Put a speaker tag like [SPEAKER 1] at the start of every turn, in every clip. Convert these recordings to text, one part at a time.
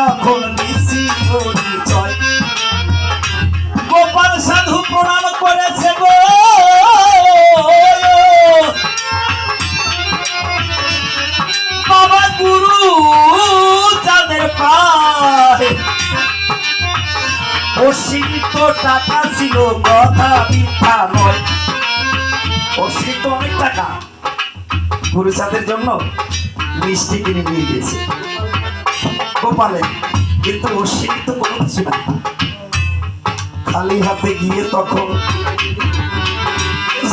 [SPEAKER 1] যখন দিছি পরিচয়। গোপাল সাধু প্রণাম করেছে গো বাবা গুরু চাঁদের পায়। অসীমিত টাকা ছিল কথা মিথ্যা নয়। অসীমিত অনেক টাকা গুরু চাঁদের জন্য মিষ্টি কিনে নিয়ে গেছে গোপালে, কিন্তু অসীমিত কোনো কিছু না। খালি হাতে গিয়ে তখন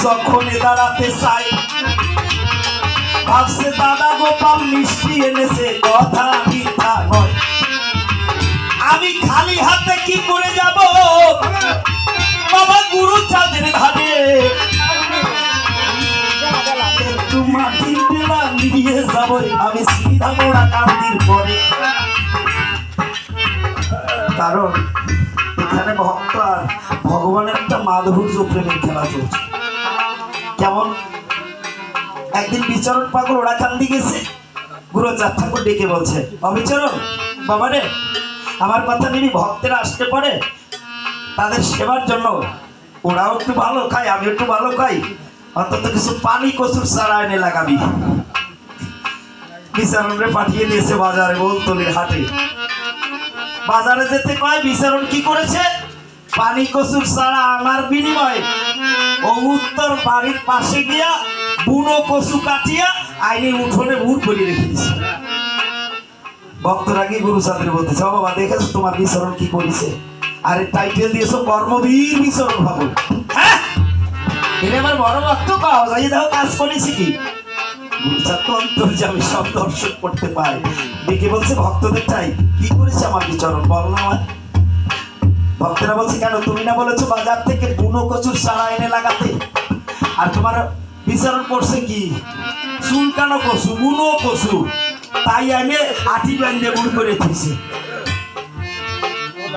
[SPEAKER 1] যখন দাঁড়াতে চাই ভাবছে দাদা গোপাল মিষ্টি এনেছে কথা মিথ্যা নয়। আমি খালি হাতে কি করে যাব বাবা গুরু চাঁদের ধারে? একটু মাটির বেলা নিয়ে যাব আমি সিধা মোড়া কান্দির পরে। কারণ এখানে ভক্ত আর ভগবানের একটা মাধুর্য প্রেমের খেলা চলছে। কেমন একদিন বিচরণ পাগল ওরা কান্দি গেছে, গুরু চাঁদ ঠাকুর ডেকে বলছে অবিচরণ বাবা রে আমার কথা নিবি? ভক্তেরা আসতে পারে তাদের সেবার জন্য ওরাও একটু ভালো খায় আমি একটু ভালো খাই, অন্তত কিছু পানি কচুর চারা এনে লাগাবি। বিচারণরে পাঠিয়ে দিয়েছে বাজারে, বলতলির হাটে। বাজারে যেতে কয় বিচারণ কি করেছে? পানি কচুর চারা আনার বিনিময়ে ও উত্তর বাড়ির পাশে গিয়া বুনো কচু কাটিয়া আইনে উঠোনে ভুর করে রেখে দিয়েছে। ভক্তরা গিয়ে গুরু চাঁদের বলতেছে ও বাবা দেখেছো তোমার বিচরণ কি করেছে? আরে টাইটেল দিয়েছো কর্মবীর বিচরণ ভাবো। হ্যাঁ এটা আমার বড় ভক্ত কাও যাই দেখো কাজ করেছি কি? গুরু চাঁদ তো অন্তর্যামী, সব দর্শন করতে পায়। ডেকে বলছে ভক্তদের চাই কি করেছে আমার বিচরণ বল না আমার। ভক্তরা বলছে কেন তুমি না বলেছো বাজার থেকে বুনো কচুর চারা এনে লাগাতে, আর তোমার বিচরণ করছে কি চুলকানো কচু বুনো কচু তাই এনে আঠি ব্যান্ডে বুড় করে দিয়েছে।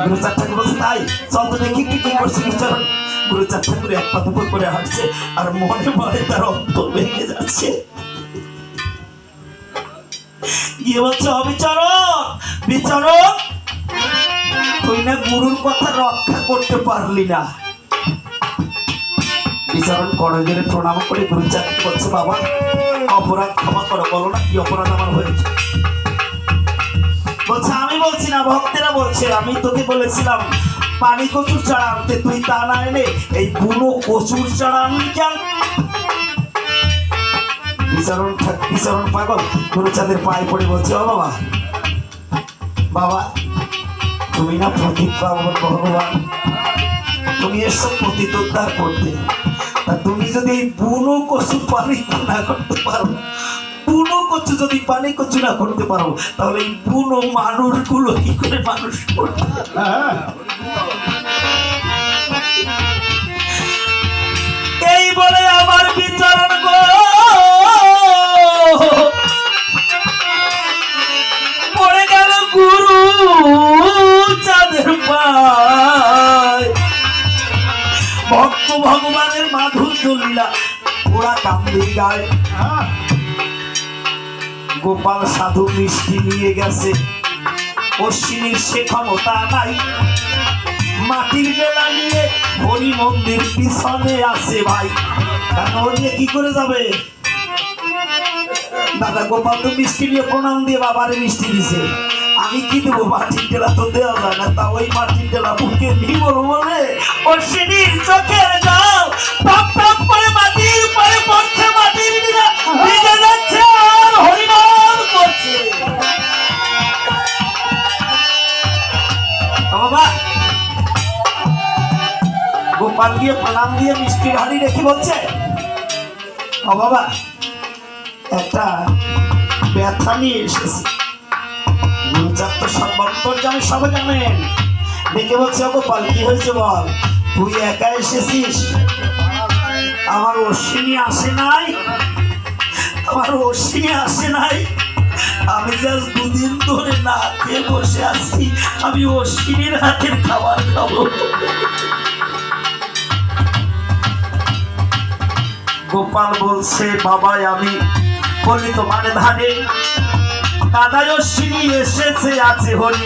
[SPEAKER 1] গুরু চাঁদ ঠাকুর বলছে তাই চল তো দেখি কি করছে বিচরণ। গুরু চাঁদ ঠাকুর এক পা দুপুর করে হাঁটছে আর মনে মনে তার অন্তর ভেঙে যাচ্ছে। গিয়ে বলছে অবিচরণ বিচরণ তুই না গুরুর কথা রক্ষা করতে পারলি না। বিচারণ করজোরে প্রণাম করে গুরু চাঁদকে বলছে বাবা অপরাধ ক্ষমা করো, বলো না কি অপরাধ আমার হয়েছে? বলছে আমি বলছি না ভক্তেরা বলছে, আমি তোকে বলেছিলাম পানি কচুর চারা আনতে, তুই তা না এনে এই বুনো কচুর চারা আনলি কেন? বিচারণ পাগল গুরু চাঁদের পায়ে পড়ে বলছে ও বাবা বাবা তুমি না প্রতীক ভগবান, তুমি এসব পতিত উদ্ধার করতে, তা তুমি যদি এই বুনো কচু পানি না করতে পারো, বুনো কচু যদি পানি কচু না করতে পারো তাহলে এই বুনো মানুষগুলো কি করে মানুষ করবে? এই বলে আমার বিচারণ গো পড়ে গেল গুরু চাঁদের পায়। ভক্ত ভগবানের মাধুর্য লীলা ওরা কান্দি গায়। গোপাল সাধু মিষ্টি নিয়ে গেছে, অশ্বিনীর সে ক্ষমতা নাই। মাটির বেলা নিয়ে হরি মন্দির পিছনে আছে ভাই, কারণ ও নিয়ে কি করে যাবে? দাদা গোপাল তো মিষ্টি নিয়ে প্রণাম দিয়ে বাবারে মিষ্টি দিছে, আমি কি দেবো? মাটির টেলা তো দেওয়া যায় না, তা ওই মাটির টেলা বুকে নিব বলে অশ্বিনীর চোখের জল টপ টপ করে মাটির উপরে পড়ছে, মাটির ভিজে যাচ্ছে আর হরিনাম করছে। বাবা গোপাল গিয়ে প্রণাম দিয়ে মিষ্টির হাড়ি রেখে বলছে ও বাবা একটা ব্যথা নিয়ে এসেছি। গুরু চাঁদ তো সর্বান্তর্যামী সব জানেন, দেখে বলছে ও গোপাল কি হয়েছে বল? তুই একা এসেছিস? আমার অশ্বিনী আসে নাই, আমার অশ্বিনী আসে নাই। আমি জাস্ট দুদিন ধরে না খেয়ে বসে আছি, আমি অশ্বিনীর হাতের খাবার খাবো। গোপাল বলছে বাবা আমি বলি তোমার ধারে দাদা অশ্বিনী এসেছে আছে হরি